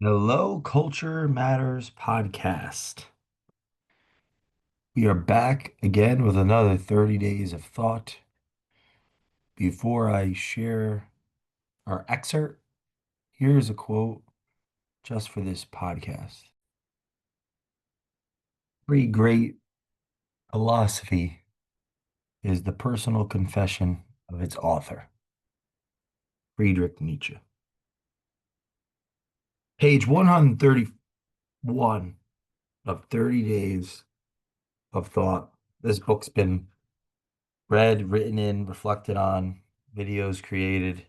Hello, Culture Matters podcast. We are back again with another 30 days of thought. Before I share our excerpt, here's a quote just for this podcast. Pretty great philosophy is the personal confession of its author, Friedrich Nietzsche. Page 131 of 30 days of thought. This book's been read, written in, reflected on, videos created,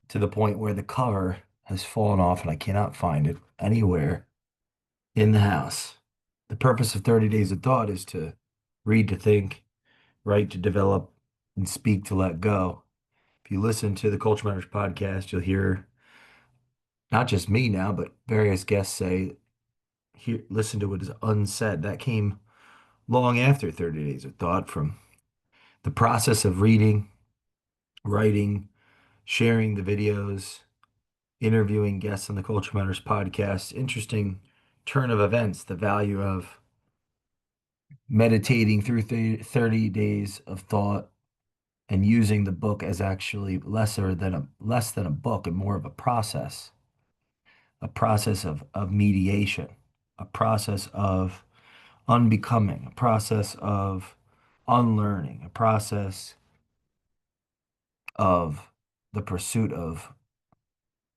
to the point where the cover has fallen off and I cannot find it anywhere in the house. The purpose of 30 Days of Thought is to read to think, write to develop, and speak to let go. If you listen to the Culture Matters podcast, you'll hear not just me now, but various guests say, here, listen to what is unsaid. That came long after 30 Days of Thought from the process of reading, writing, sharing the videos, interviewing guests on the Culture Matters podcast. Interesting turn of events, the value of meditating through 30 days of thought and using the book as actually less than a book and more of a process of mediation, a process of unbecoming, a process of unlearning, a process of the pursuit of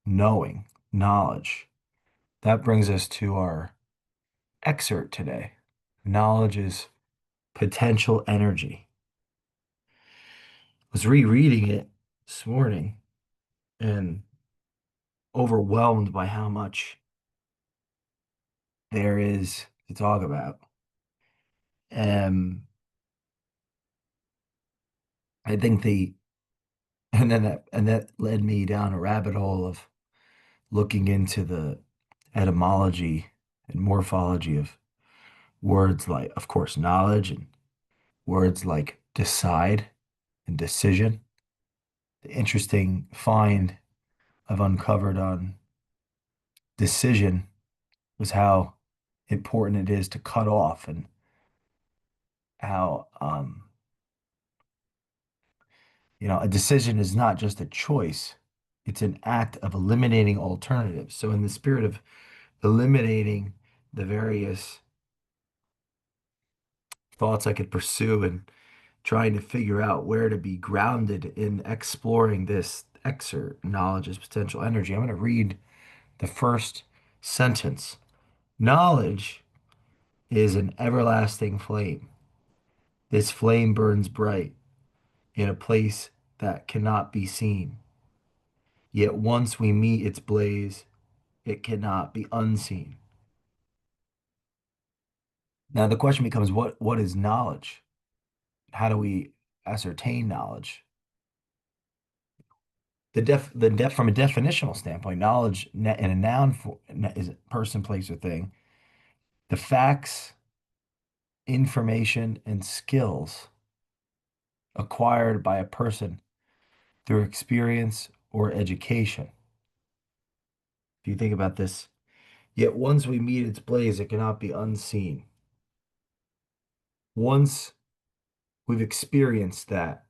knowing, knowledge. That brings us to our excerpt today. Knowledge is potential energy. I was rereading it this morning and overwhelmed by how much there is to talk about. And I think and that led me down a rabbit hole of looking into the etymology and morphology of words like, of course, knowledge and words like decide and decision. The interesting find I've uncovered on decision was how important it is to cut off and how a decision is not just a choice, it's an act of eliminating alternatives. So in the spirit of eliminating the various thoughts I could pursue and trying to figure out where to be grounded in exploring this excerpt, knowledge is potential energy, I'm going to read the first sentence. Knowledge is an everlasting flame. This flame burns bright in a place that cannot be seen. Yet once we meet its blaze, it cannot be unseen. Now the question becomes, what is knowledge? How do we ascertain knowledge? From a definitional standpoint, knowledge in a noun is a person, place, or thing. The facts, information, and skills acquired by a person through experience or education. If you think about this, yet once we meet its blaze, it cannot be unseen. Once we've experienced that,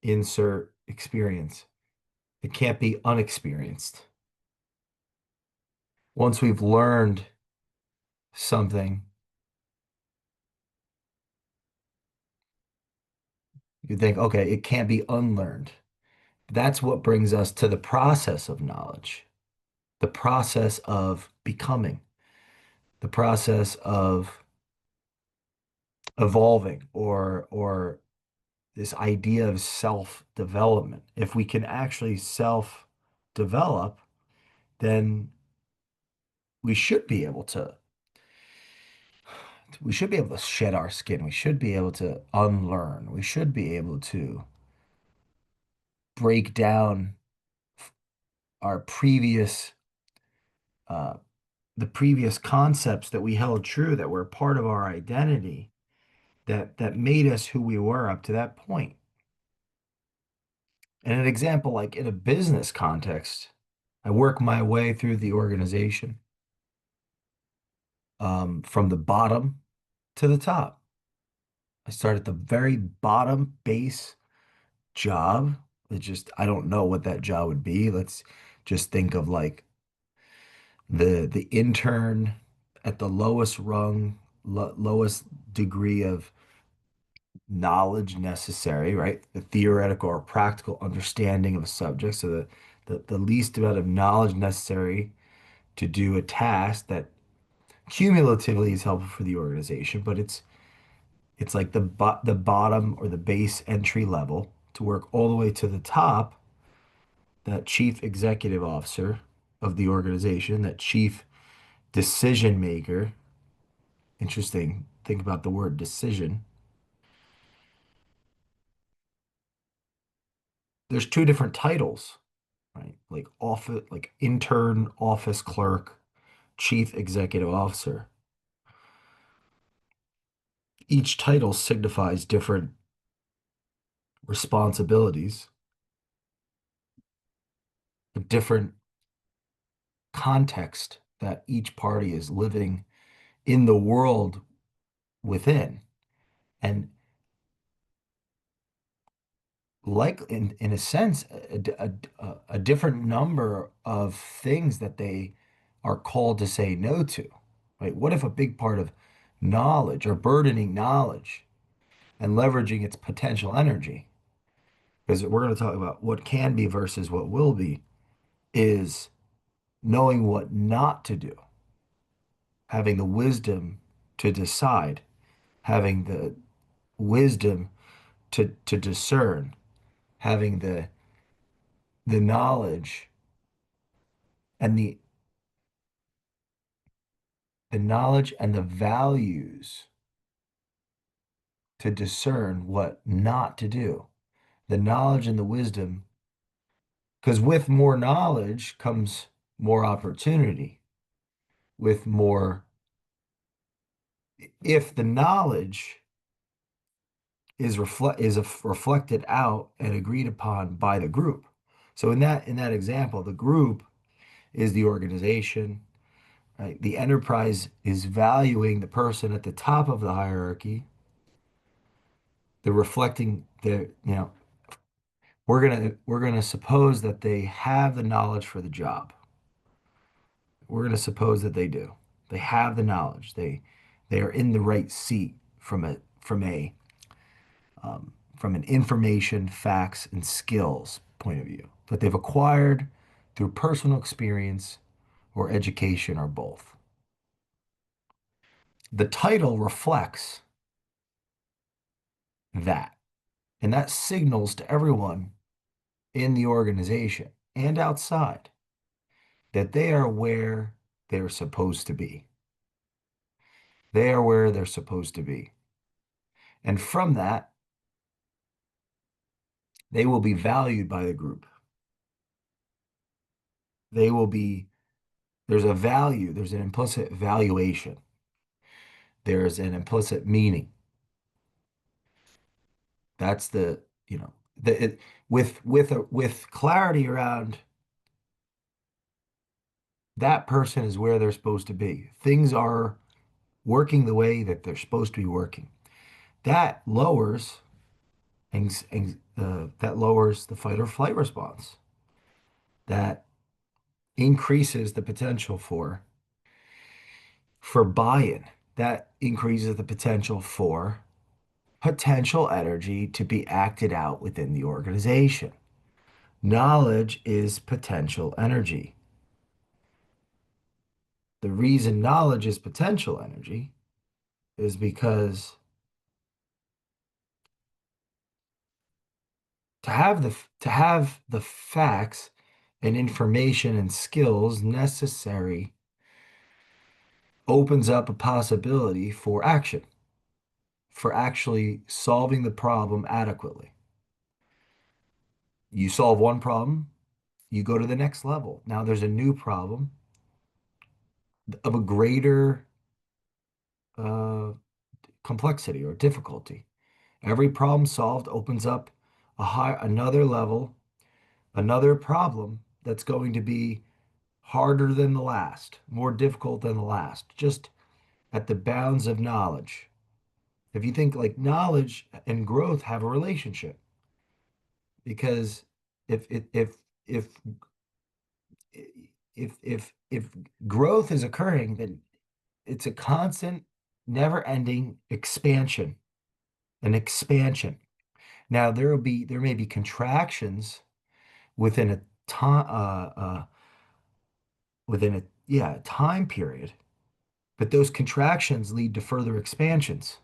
insert experience, it can't be unexperienced. Once we've learned something, you think, okay, it can't be unlearned. That's what brings us to the process of knowledge, the process of becoming, the process of evolving or this idea of self-development. If we can actually self-develop, then we should be able to shed our skin. We should be able to unlearn. We should be able to break down our uh, the previous concepts that we held true that were part of our identity that made us who we were up to that point. And an example, like in a business context, I work my way through the organization, from the bottom to the top. I start at the very bottom base job. I don't know what that job would be. Let's just think of like the intern at the lowest rung, lowest degree of knowledge necessary, right? The theoretical or practical understanding of a subject. So the least amount of knowledge necessary to do a task that cumulatively is helpful for the organization, but it's like the bottom or the base entry level to work all the way to the top, that chief executive officer of the organization, that chief decision maker. Interesting. Think about the word decision. There's two different titles, right? Like office, like intern, office clerk, chief executive officer. Each title signifies different responsibilities, a different context that each party is living in the world within. And like in a sense, a different number of things that they are called to say no to, right? What if a big part of knowledge or burdening knowledge and leveraging its potential energy, because we're going to talk about what can be versus what will be, is knowing what not to do, having the wisdom to decide, having the wisdom to discern, having the knowledge and the knowledge and the values to discern what not to do. The knowledge and the wisdom, because with more knowledge comes more opportunity. With more, if the knowledge reflected out and agreed upon by the group. So in that example, the group is the organization, right? The enterprise is valuing the person at the top of the hierarchy. They're reflecting we're gonna suppose that they have the knowledge for the job. We're gonna suppose that they do. They have the knowledge. They are in the right seat from an information, facts, and skills point of view that they've acquired through personal experience or education or both. The title reflects that, and that signals to everyone in the organization and outside that they are where they're supposed to be. They are where they're supposed to be. And from that, they will be valued by the group. They will be, there's a value, there's an implicit valuation, there's an implicit meaning. That's with clarity around that person is where they're supposed to be. Things are working the way that they're supposed to be working. That lowers that lowers the fight or flight response. That increases the potential for buy-in. That increases the potential for potential energy to be acted out within the organization. Knowledge is potential energy. The reason knowledge is potential energy is because to have the facts and information and skills necessary opens up a possibility for action, for actually solving the problem adequately. You solve one problem, you go to the next level. Now there's a new problem of a greater uh, complexity or difficulty. Every problem solved opens up another level, another problem that's going to be harder than the last, more difficult than the last, just at the bounds of knowledge. If you think like knowledge and growth have a relationship, because if if if if if growth is occurring, then it's a constant, never-ending expansion, an expansion. Now there may be contractions within a time within a yeah time period, but those contractions lead to further expansions.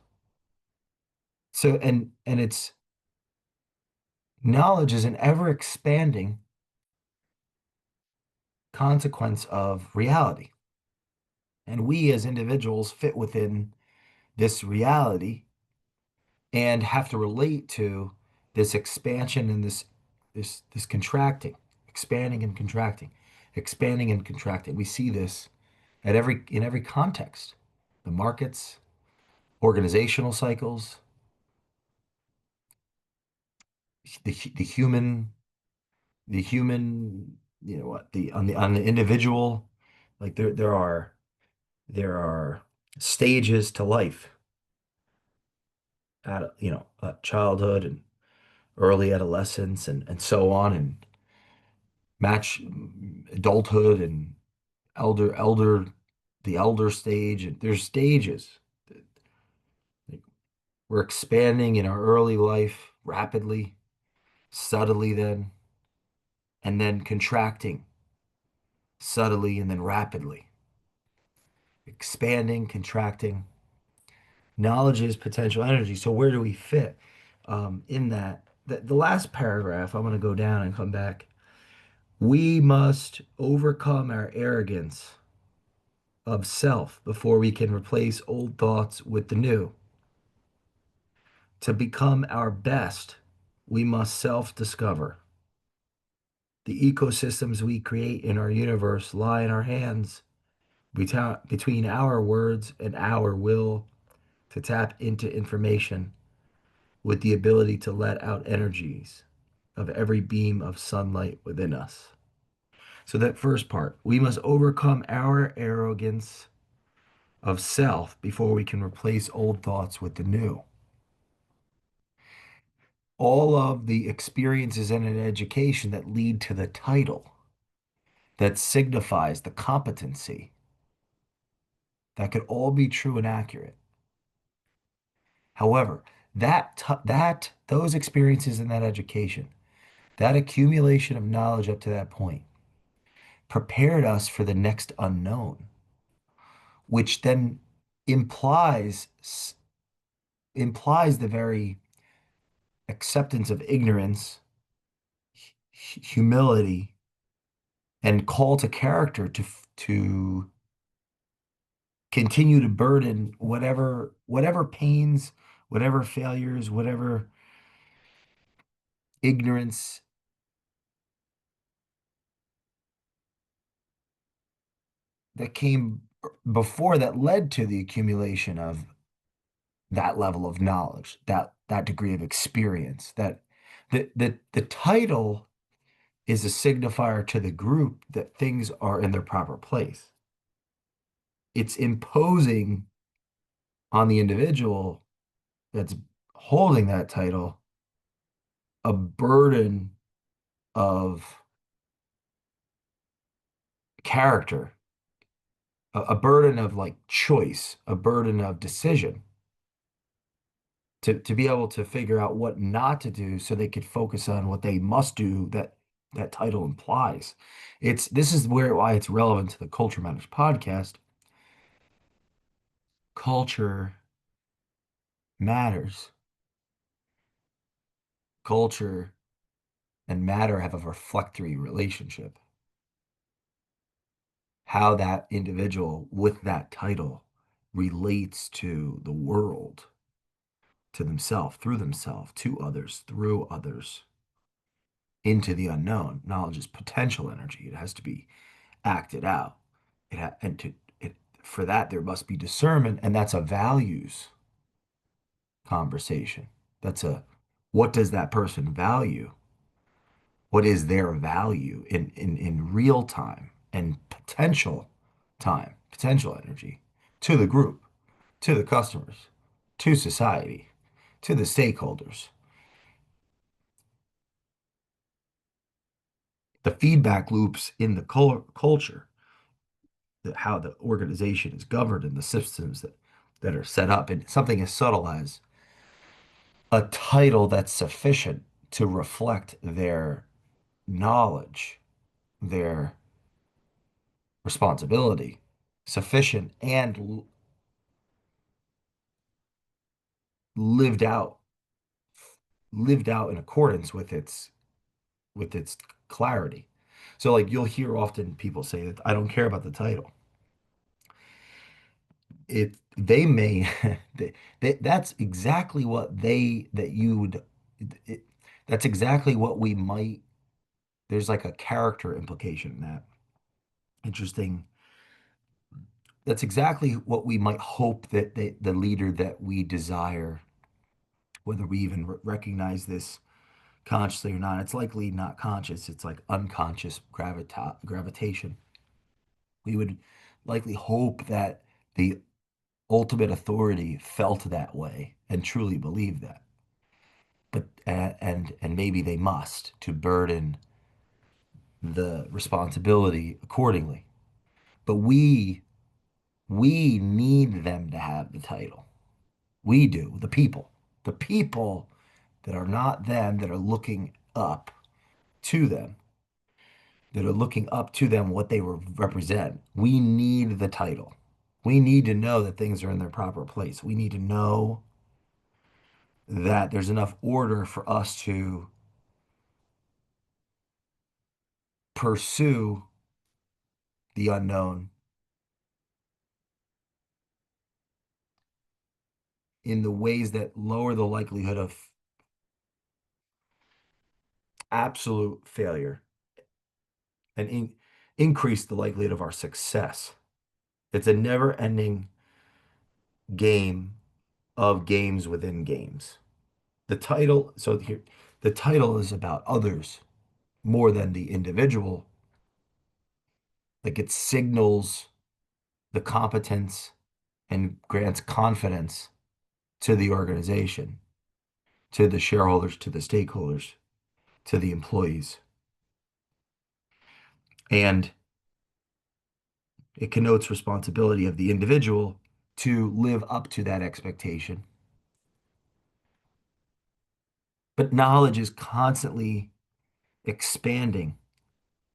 So and it's knowledge is an ever expanding consequence of reality. And we as individuals fit within this reality and have to relate to this expansion and this contracting, expanding and contracting, expanding and contracting. We see this at every context. The markets, organizational cycles, the human, the human, you know what, the on the individual, like there are stages to life, childhood and early adolescence and so on, and match adulthood and elder the elder stage, and there's stages. Like, we're expanding in our early life rapidly, subtly then, and then contracting subtly and then rapidly. Expanding, contracting. Knowledge is potential energy. So where do we fit in that? The last paragraph, I'm going to go down and come back. We must overcome our arrogance of self before we can replace old thoughts with the new. To become our best, we must self-discover. The ecosystems we create in our universe lie in our hands, between our words and our will to tap into information with the ability to let out energies of every beam of sunlight within us. So that first part, we must overcome our arrogance of self before we can replace old thoughts with the new. All of the experiences in an education that lead to the title that signifies the competency, that could all be true and accurate. However, that those experiences in that education, that accumulation of knowledge up to that point, prepared us for the next unknown, which then implies implies the very acceptance of ignorance, humility, and call to character to continue to burden whatever pains, whatever failures, whatever ignorance that came before that led to the accumulation of that level of knowledge, that degree of experience, that the title is a signifier to the group that things are in their proper place. It's imposing on the individual that's holding that title a burden of character, a burden of like choice, a burden of decision to be able to figure out what not to do so they could focus on what they must do that title implies. This is why it's relevant to the Culture Matters podcast. Culture matters. Culture and matter have a reflectory relationship. How that individual with that title relates to the world, to themselves, to others, through others, into the unknown. Knowledge is potential energy. It has to be acted out. And for that there must be discernment, and that's a values conversation. That's a what does that person value? What is their value in real time? and potential time, potential energy to the group, to the customers, to society, to the stakeholders. The feedback loops in the culture, how the organization is governed and the systems that are set up, and something as subtle as a title that's sufficient to reflect their knowledge, their responsibility, sufficient and lived out, lived out in accordance with its clarity. So like you'll hear often people say that I don't care about the title. It they may that's exactly what they that you would it, that's exactly what we might there's like a character implication in that. Interesting. That's exactly what we might hope that the leader that we desire, whether we even recognize this consciously or not, it's likely not conscious. It's like unconscious gravitation. We would likely hope that the ultimate authority felt that way and truly believed that. But and maybe they must to burden the responsibility accordingly. But we need them to have the title. We do, the people that are not them, that are looking up to them, that are looking up to them, what they represent. We need the title. We need to know that things are in their proper place. We need to know that there's enough order for us to pursue the unknown in the ways that lower the likelihood of absolute failure and increase the likelihood of our success. It's a never-ending game of games within games. The title is about others more than the individual. Like it signals the competence and grants confidence to the organization, to the shareholders, to the stakeholders, to the employees. And it connotes responsibility of the individual to live up to that expectation. But knowledge is constantly expanding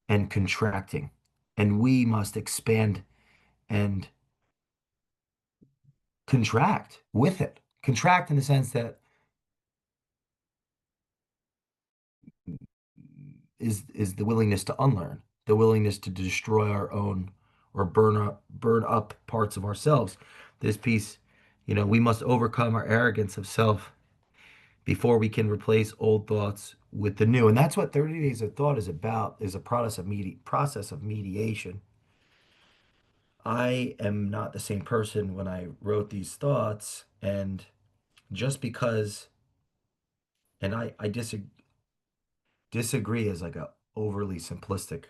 and contracting, and we must expand and contract with it. Contract in the sense that is the willingness to unlearn, the willingness to destroy our own or burn up parts of ourselves. This piece, we must overcome our arrogance of self before we can replace old thoughts with the new. And that's what 30 Days of Thought is about, is a process of mediation. I am not the same person when I wrote these thoughts, and just because, and I disagree is like a overly simplistic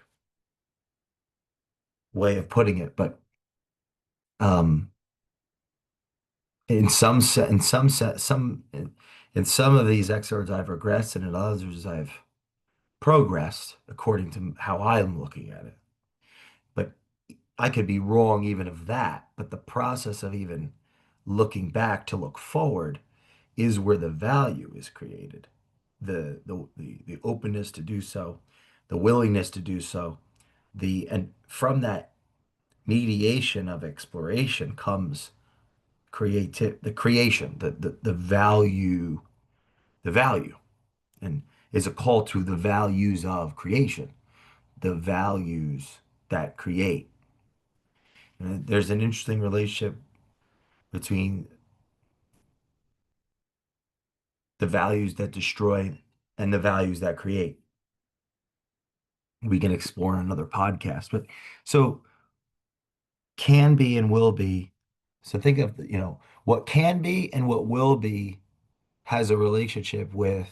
way of putting it, but um, in some of these excerpts I've regressed, and in others I've progressed according to how I'm looking at it. But I could be wrong even of that. But the process of even looking back to look forward is where the value is created. The openness to do so, the willingness to do so, and from that mediation of exploration comes the creation, the value, and is a call to the values of creation, the values that create. And there's an interesting relationship between the values that destroy and the values that create. We can explore in another podcast. But so can be and will be. So think of, what can be and what will be has a relationship with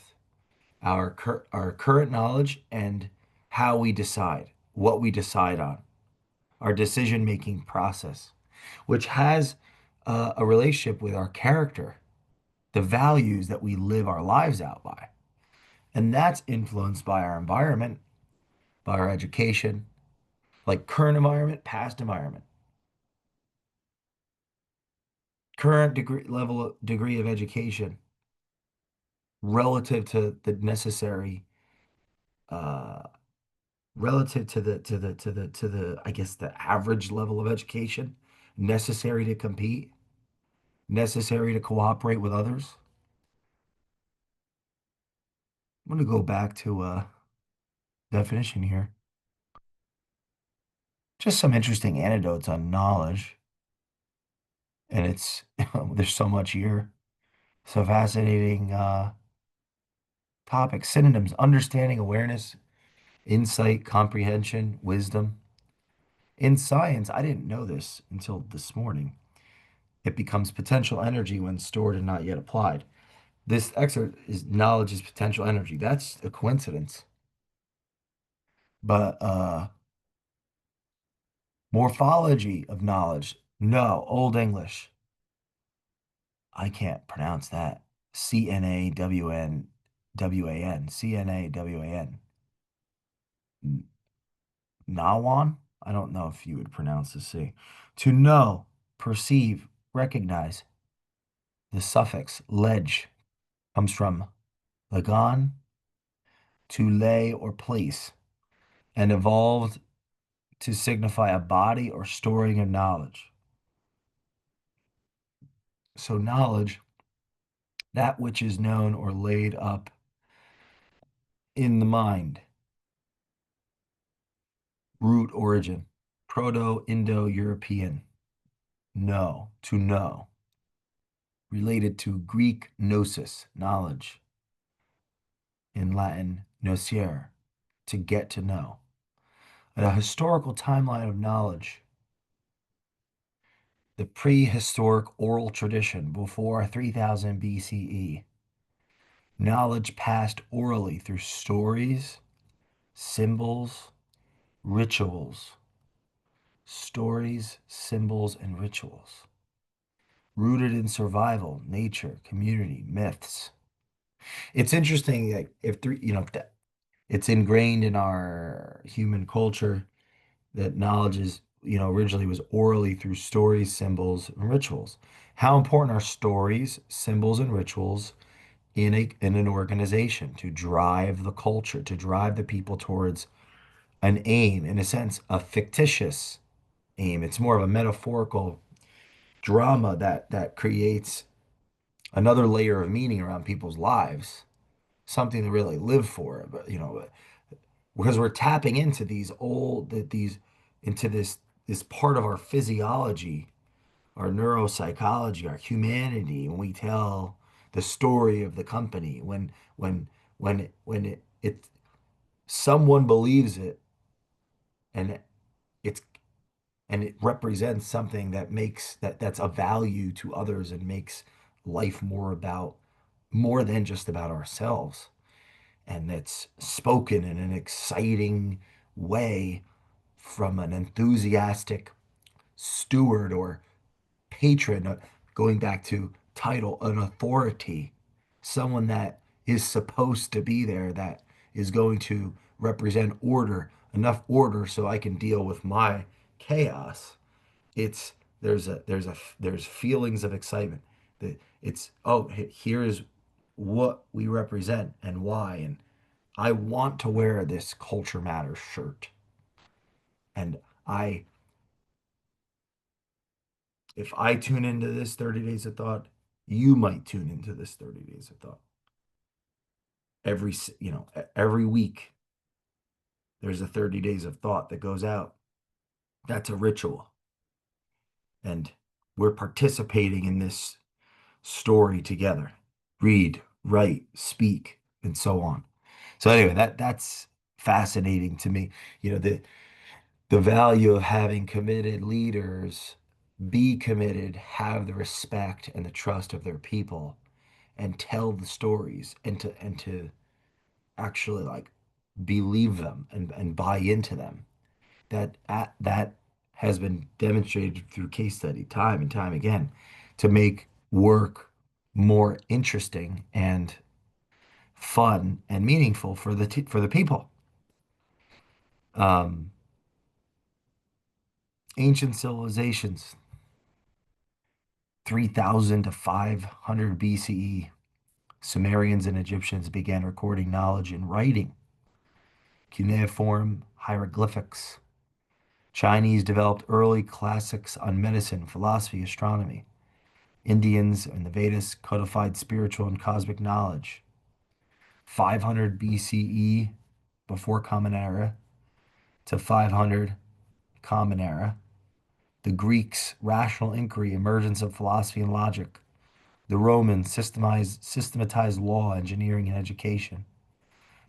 our current knowledge and how we decide, what we decide on. our decision-making process, which has a relationship with our character, the values that we live our lives out by. And that's influenced by our environment, by our education, like current environment, past environment, current degree of education relative to the necessary, uh, relative to the I guess the average level of education necessary to compete, necessary to cooperate with others. I'm going to go back to definition here. Just some interesting anecdotes on knowledge, and it's there's so much here. So fascinating topic. Synonyms: understanding, awareness, insight, comprehension, wisdom. In science, I didn't know this until this morning. It becomes potential energy when stored and not yet applied. This excerpt is knowledge is potential energy. That's a coincidence. But morphology of knowledge. No, Old English. I can't pronounce that. Cnawn, Cnawan. Nawan? I don't know if you would pronounce the C. To know, perceive, recognize. The suffix ledge comes from lagan, to lay or place, and evolved to signify a body or storing of knowledge. So knowledge, that which is known or laid up in the mind. Root origin, Proto-Indo-European, know, to know. Related to Greek gnosis, knowledge. In Latin, nocere, to get to know. A historical timeline of knowledge. The prehistoric oral tradition before 3000 BCE. Knowledge passed orally through stories, symbols, rituals. Stories, symbols, and rituals. Rooted in survival, nature, community, myths. It's interesting, like if three, it's ingrained in our human culture that knowledge is, originally was orally through stories, symbols, and rituals. How important are stories, symbols, and rituals in an organization to drive the culture, to drive the people towards an aim, in a sense, a fictitious aim. It's more of a metaphorical drama that creates another layer of meaning around people's lives, something to really live for. But because we're tapping into these old that these into this part of our physiology, our neuropsychology, our humanity, when we tell the story of the company, when someone believes it, and it's and it represents something that makes that's a value to others and makes life more than just about ourselves, and that's spoken in an exciting way from an enthusiastic steward or patron, going back to title, an authority, someone that is supposed to be there, that is going to represent order, enough order so I can deal with my chaos. It's there's feelings of excitement. That it's, oh, here's what we represent and why, and I want to wear this Culture Matters shirt. And I if I tune into this 30 days of thought, you might tune into this 30 days of thought. Every week there's a 30 days of thought that goes out. That's a ritual. And we're participating in this story together. Read, write, speak, and so on. So anyway, that's fascinating to me. The value of having committed leaders be committed, have the respect and the trust of their people, and tell the stories, and to actually like believe them and buy into them. That has been demonstrated through case study time and time again to make work more interesting and fun and meaningful for for the people. Um, Ancient civilizations, 3000 to 500 BCE, Sumerians and Egyptians began recording knowledge in writing, cuneiform hieroglyphics. Chinese developed early classics on medicine, philosophy, astronomy. Indians and the Vedas codified spiritual and cosmic knowledge. 500 BCE, before Common Era, to 500 Common Era. The Greeks, rational inquiry, emergence of philosophy and logic. The Romans, systematized law, engineering, and education.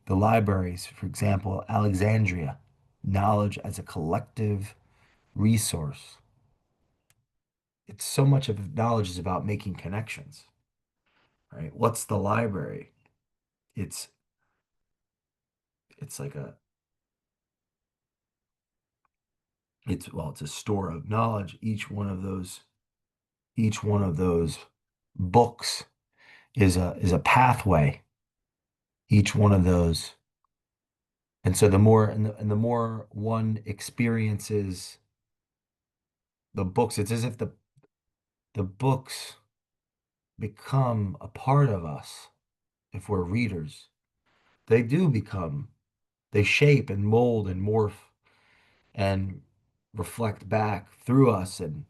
The libraries, for example, Alexandria, knowledge as a collective resource. It's so much of knowledge is about making connections, right? What's the library? It's it's like a it's a store of knowledge. Each one of those books is a pathway. Each one of those, and so the more one experiences the books, it's as if the books become a part of us if we're readers. They do become, they shape and mold and morph and reflect back through us, and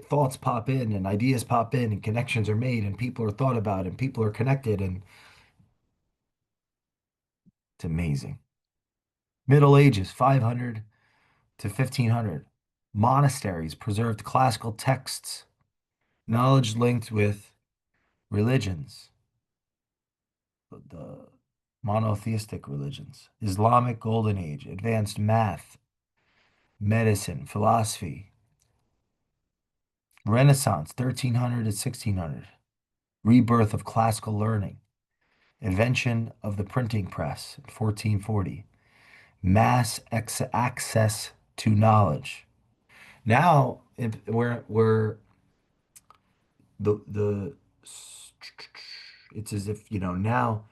thoughts pop in and ideas pop in and connections are made and people are thought about and people are connected, and it's amazing. Middle Ages, 500 to 1500. Monasteries preserved classical texts, knowledge linked with religions, the monotheistic religions. Islamic Golden Age, advanced math, medicine, philosophy. Renaissance, 1300 to 1600. Rebirth of classical learning. Invention of the printing press, 1440. Access to knowledge. Now, we're the it's as if, now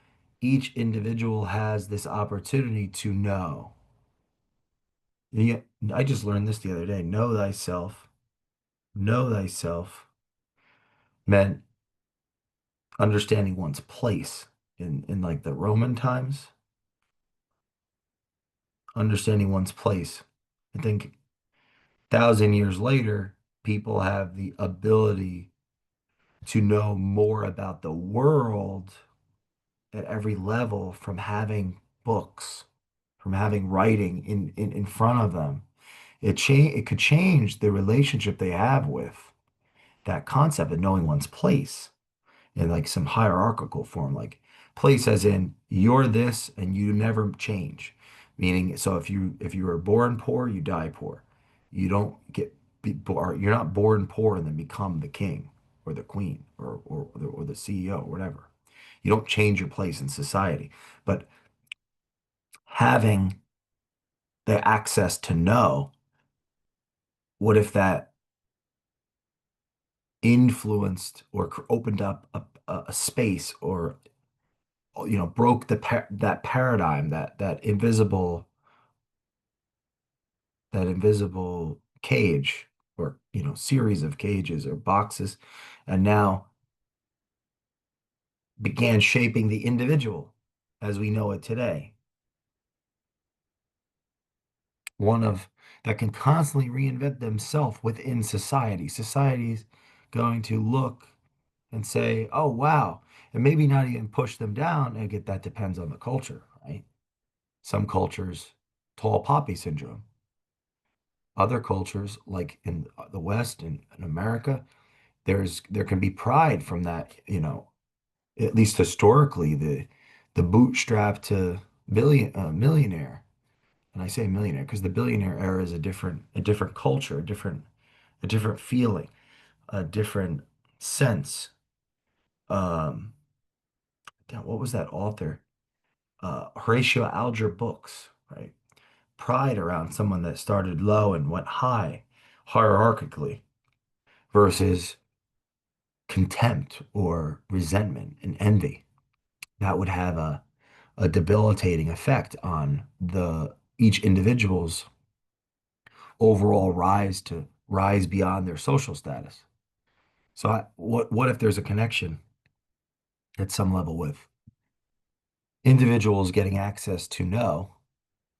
each individual has this opportunity to know. Yeah, I just learned this the other day. Know thyself. Know thyself meant understanding one's place in like the Roman times, understanding one's place. I think 1,000 years later, people have the ability to know more about the world at every level from having books, from having writing in front of them. It could change the relationship they have with that concept of knowing one's place in like some hierarchical form, like place as in you're this and you never change. Meaning, so if you were born poor, you die poor. You don't you're not born poor and then become the king or the queen or the CEO or whatever. You don't change your place in society. But having the access to know, what if that influenced or opened up a space, or broke that paradigm, that invisible cage, or series of cages or boxes, and now began shaping the individual as we know it today. One of that can constantly reinvent themselves within society. Society's going to look and say, "Oh, wow," and maybe not even push them down. And get that depends on the culture, right? Some cultures, tall poppy syndrome. Other cultures, like in the West and in America, there can be pride from that, at least historically, the bootstrap to millionaire. And I say millionaire because the billionaire era is a different culture, a different feeling, a different sense. Um, what was that author? Horatio Alger books, right? pride around someone that started low and went high hierarchically versus contempt or resentment and envy. That would have a debilitating effect on the each individual's overall rise beyond their social status. So what if there's a connection at some level with individuals getting access to know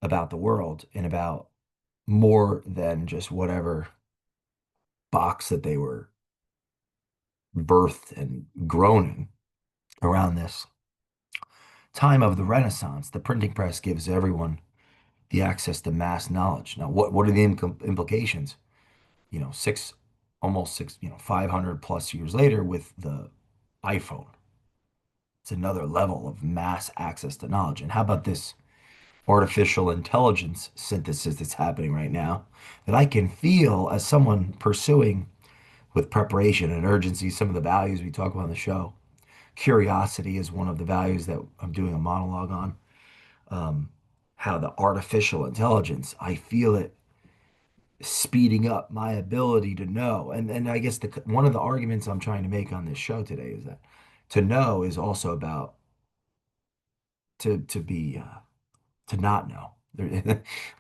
about the world and about more than just whatever box that they were birthed and grown in around this time of the Renaissance? The printing press gives everyone the access to mass knowledge. Now, what are the implications? Almost six, 500 plus years later with the iPhone. It's another level of mass access to knowledge. And how about this artificial intelligence synthesis that's happening right now that I can feel as someone pursuing with preparation and urgency some of the values we talk about on the show. Curiosity is one of the values that I'm doing a monologue on. Um, how the artificial intelligence, I feel it speeding up my ability to know. And I guess one of the arguments I'm trying to make on this show today is that to know is also about to not know.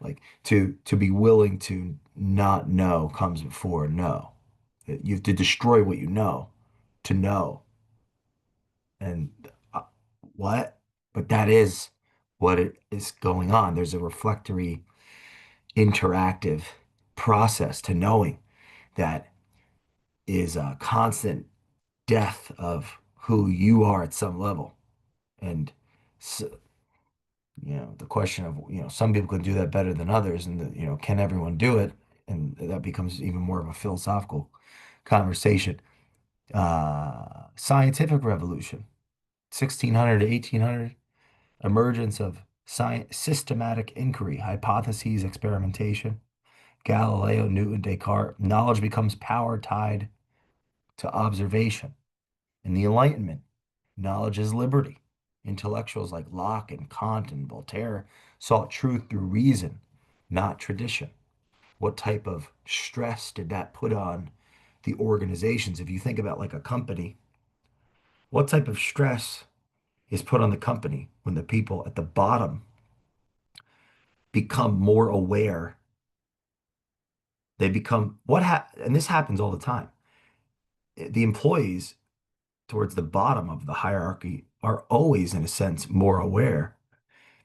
Like to be willing to not know comes before know. You have to destroy what you know to know. And uh, what? But that is what it is going on. There's a reflectory, interactive process to knowing that is a constant death of who you are at some level. And so, the question of, some people can do that better than others, and can everyone do it? And that becomes even more of a philosophical conversation. Scientific revolution, 1600 to 1800, emergence of science, systematic inquiry, hypotheses, experimentation. Galileo, Newton, Descartes, knowledge becomes power tied to observation. In the Enlightenment, knowledge is liberty. Intellectuals like Locke and Kant and Voltaire sought truth through reason, not tradition. What type of stress did that put on the organizations? If you think about like a company, what type of stress is put on the company when the people at the bottom become more aware? They become and this happens all the time. The employees towards the bottom of the hierarchy are always, in a sense, more aware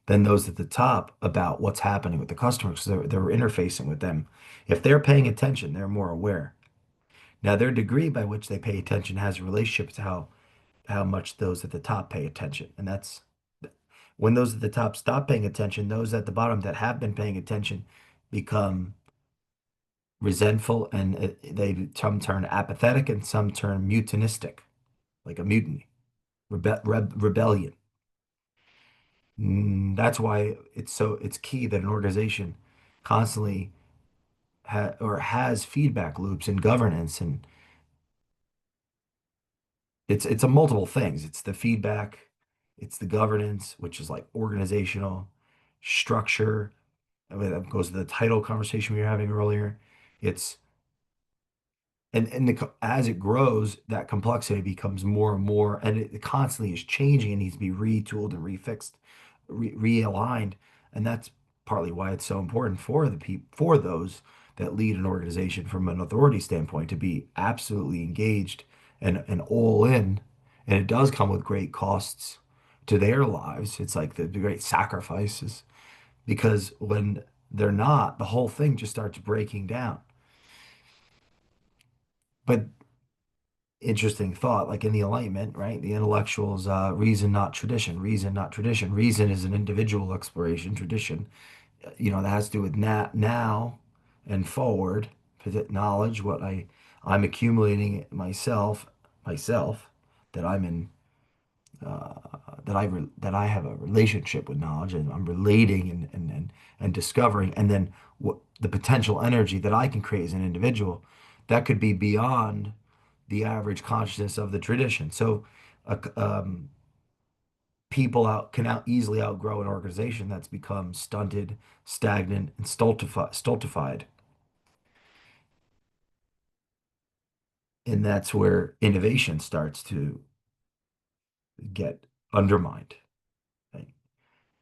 than those at the top about what's happening with the customers. They're interfacing with them. If they're paying attention, they're more aware. Now, their degree by which they pay attention has a relationship to how much those at the top pay attention. And that's when those at the top stop paying attention, those at the bottom that have been paying attention become resentful, and some turn apathetic and some turn mutinistic, like a mutiny, rebellion. That's why it's key that an organization constantly has feedback loops and governance, and it's a multiple things. It's the feedback, it's the governance, which is like organizational structure. I mean, that goes to the title conversation we were having earlier. It's as it grows, that complexity becomes more and more, and it constantly is changing and needs to be retooled and refixed, realigned, and that's partly why it's so important for for those that lead an organization from an authority standpoint to be absolutely engaged and all in, and it does come with great costs to their lives. It's like the great sacrifices because when they're not, the whole thing just starts breaking down. But interesting thought, like in the Enlightenment, right? The intellectuals, reason, not tradition, reason, not tradition. Reason is an individual exploration. Tradition, that has to do with now and forward. Knowledge, what I'm accumulating myself, that I'm in, uh, that I have a relationship with knowledge, and I'm relating and discovering, and then what the potential energy that I can create as an individual, that could be beyond the average consciousness of the tradition. So, uh, um, people easily outgrow an organization that's become stunted, stagnant, and stultified. And that's where innovation starts to get undermined. Right?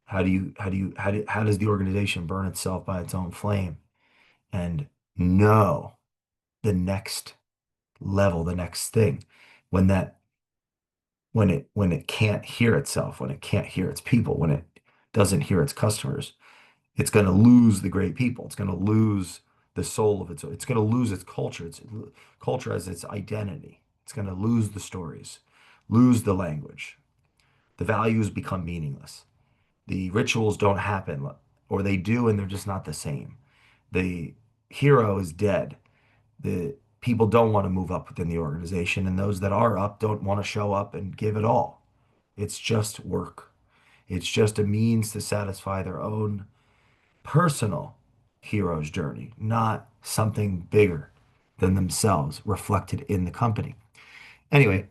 How does the organization burn itself by its own flame and know the next level, the next thing, when that when it can't hear itself, when it can't hear its people, when it doesn't hear its customers, it's going to lose the great people. It's going to lose the soul of it's going to lose its culture. Its culture as its identity. It's going to lose the stories, lose the language. The values become meaningless. The rituals don't happen, or they do, and they're just not the same. The hero is dead. The people don't want to move up within the organization, and those that are up don't want to show up and give it all. It's just work. It's just a means to satisfy their own personal hero's journey, not something bigger than themselves reflected in the company. Anyway,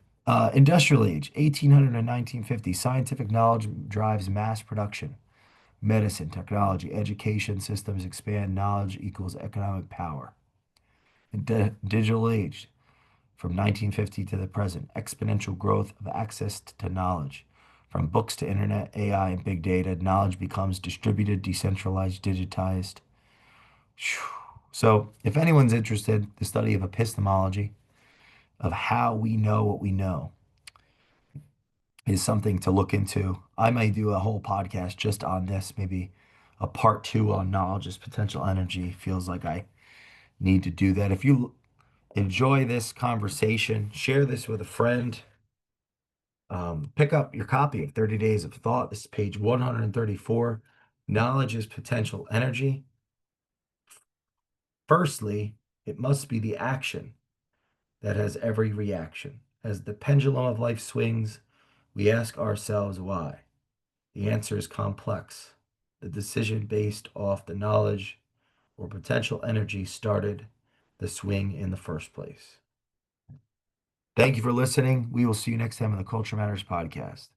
industrial age, 1800 to 1950, scientific knowledge drives mass production. Medicine, technology, education systems expand. Knowledge equals economic power. Digital age, from 1950 to the present, exponential growth of access to knowledge. From books to internet, AI, and big data, knowledge becomes distributed, decentralized, digitized. So, if anyone's interested, the study of epistemology, of how we know what we know, is something to look into. I may do a whole podcast just on this, maybe a part two on knowledge as potential energy. Feels like I need to do that. If you enjoy this conversation, share this with a friend. Pick up your copy of 30 Days of Thought. This is page 134. Knowledge is potential energy. Firstly, it must be the action that has every reaction. As the pendulum of life swings, we ask ourselves why. The answer is complex. The decision based off the knowledge or potential energy started the swing in the first place. Thank you for listening. We will see you next time on the Culture Matters podcast.